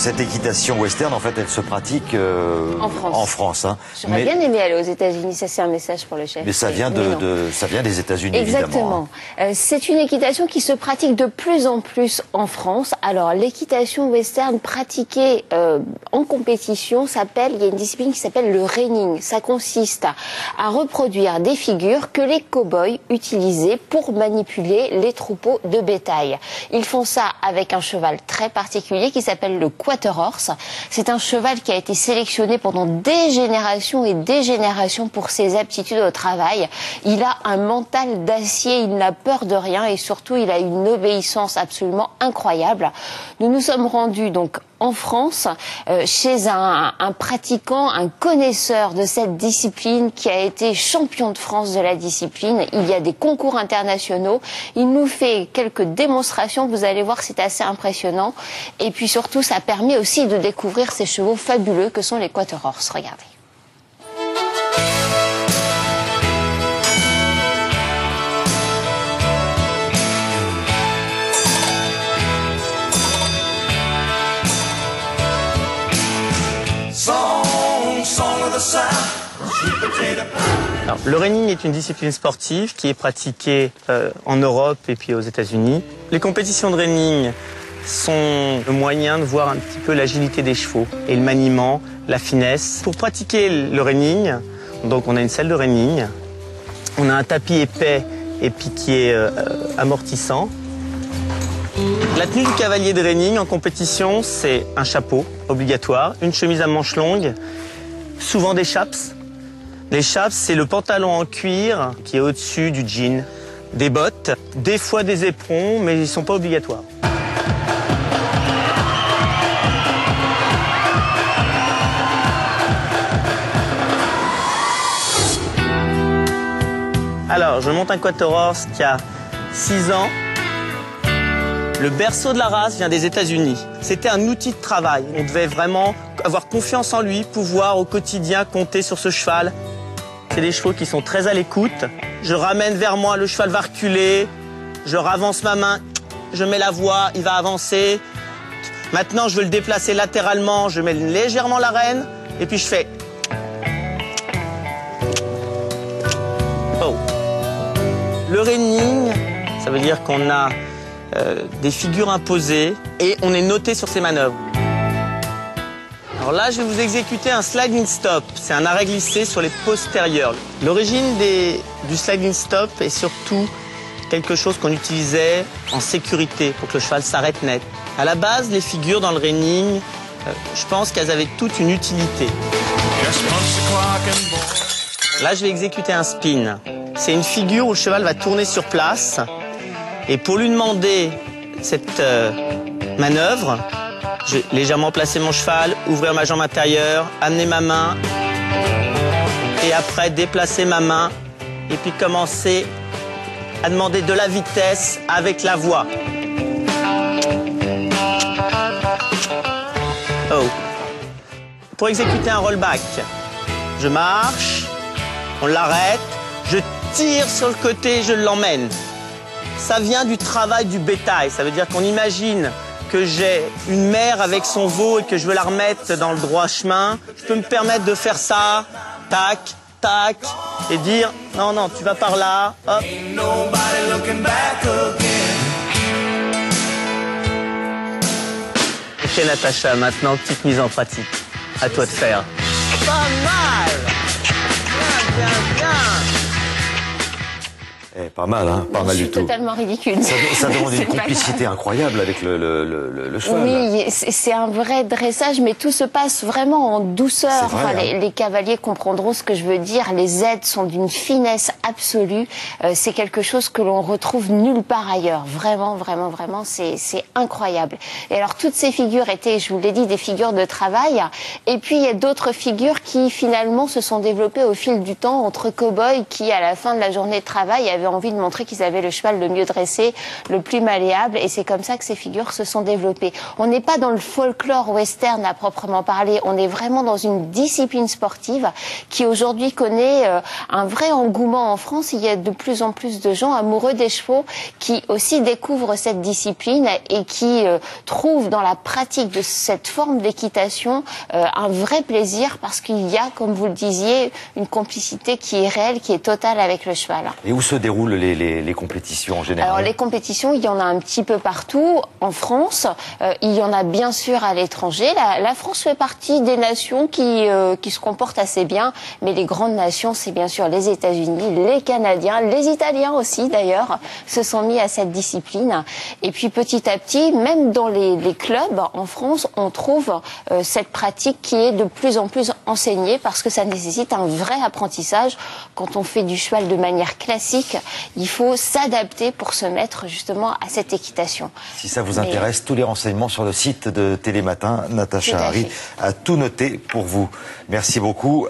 cette équitation western, en fait, elle se pratique en France. Hein. J'aurais bien aimé aller aux États-Unis, ça c'est un message pour le chef. Mais ça vient, ça vient des États-Unis, exactement. Évidemment. C'est une équitation qui se pratique de plus en plus en France. Alors l'équitation western pratiquée en compétition il y a une discipline qui s'appelle le reining. Ça consiste à reproduire des figures que les cow-boys utilisaient pour manipuler les troupeaux de bétail. Ils font ça avec un cheval très particulier qui s'appelle le quarter horse. C'est un cheval qui a été sélectionné pendant des générations et des générations pour ses aptitudes au travail. Il a un mental d'acier, il n'a peur de rien et surtout il a une obéissance absolument incroyable. Nous nous sommes rendus donc en France, chez un pratiquant, un connaisseur de cette discipline qui a été champion de France de la discipline. Il y a des concours internationaux. Il nous fait quelques démonstrations. Vous allez voir, c'est assez impressionnant. Et puis surtout, ça permet aussi de découvrir ces chevaux fabuleux que sont les quarter horse. Regardez. Alors, le reining est une discipline sportive qui est pratiquée en Europe et puis aux États-Unis. Les compétitions de reining sont le moyen de voir un petit peu l'agilité des chevaux et le maniement, la finesse. Pour pratiquer le reining, donc on a une selle de reining, on a un tapis épais et puis qui est amortissant. La tenue du cavalier de reining en compétition, c'est un chapeau obligatoire, une chemise à manches longues, souvent des chaps. Les chaps, c'est le pantalon en cuir qui est au-dessus du jean, des bottes, des fois des éperons, mais ils ne sont pas obligatoires. Alors, je monte un quarter horse qui a 6 ans. Le berceau de la race vient des États-Unis. C'était un outil de travail. On devait vraiment avoir confiance en lui, pouvoir au quotidien compter sur ce cheval. C'est des chevaux qui sont très à l'écoute. Je ramène vers moi, le cheval va reculer. Je ravance ma main, je mets la voie, il va avancer. Maintenant, je veux le déplacer latéralement, je mets légèrement la rêne et puis je fais... Oh. Le reining, ça veut dire qu'on a des figures imposées et on est noté sur ces manœuvres. Alors là, je vais vous exécuter un sliding stop. C'est un arrêt glissé sur les postérieurs. L'origine du sliding stop est surtout quelque chose qu'on utilisait en sécurité pour que le cheval s'arrête net. À la base, les figures dans le reining, je pense qu'elles avaient toute une utilité. Là, je vais exécuter un spin. C'est une figure où le cheval va tourner sur place. Et pour lui demander cette manœuvre, je vais légèrement placer mon cheval, ouvrir ma jambe intérieure, amener ma main et après déplacer ma main et puis commencer à demander de la vitesse avec la voix. Oh. Pour exécuter un rollback, je marche, on l'arrête, je tire sur le côté et je l'emmène. Ça vient du travail du bétail. Ça veut dire qu'on imagine que j'ai une mère avec son veau et que je veux la remettre dans le droit chemin. Je peux me permettre de faire ça, tac, tac, et dire non, non, tu vas par là, hop. Ok Natacha, maintenant petite mise en pratique. À toi de faire. Pas mal. Bien, bien, bien. Eh, pas mal, hein, pas mal du tout. Totalement ridicule. Ça demande une complicité incroyable avec le cheval. Oui, c'est un vrai dressage, mais tout se passe vraiment en douceur. Vrai, enfin, hein. les cavaliers comprendront ce que je veux dire. Les aides sont d'une finesse absolue. C'est quelque chose que l'on retrouve nulle part ailleurs. Vraiment, vraiment, vraiment, c'est incroyable. Et alors, toutes ces figures étaient, je vous l'ai dit, des figures de travail. Et puis, il y a d'autres figures qui, finalement, se sont développées au fil du temps entre cow-boys qui, à la fin de la journée de travail, avaient avaient envie de montrer qu'ils avaient le cheval le mieux dressé, le plus malléable, et c'est comme ça que ces figures se sont développées. On n'est pas dans le folklore western à proprement parler, on est vraiment dans une discipline sportive qui aujourd'hui connaît un vrai engouement en France. Il y a de plus en plus de gens amoureux des chevaux qui aussi découvrent cette discipline et qui trouvent dans la pratique de cette forme d'équitation un vrai plaisir, parce qu'il y a, comme vous le disiez, une complicité qui est réelle, qui est totale avec le cheval. Et où se déroulent les compétitions en général? Alors les compétitions, il y en a un petit peu partout. En France, il y en a bien sûr à l'étranger. La France fait partie des nations qui se comportent assez bien, mais les grandes nations, c'est bien sûr les États-Unis, les Canadiens, les Italiens aussi d'ailleurs, se sont mis à cette discipline. Et puis petit à petit, même dans les clubs en France, on trouve cette pratique qui est de plus en plus enseignée, parce que ça nécessite un vrai apprentissage. Quand on fait du cheval de manière classique, il faut s'adapter pour se mettre justement à cette équitation. Si ça vous intéresse, tous les renseignements sur le site de Télématin. Natacha Harry a tout noté pour vous. Merci beaucoup.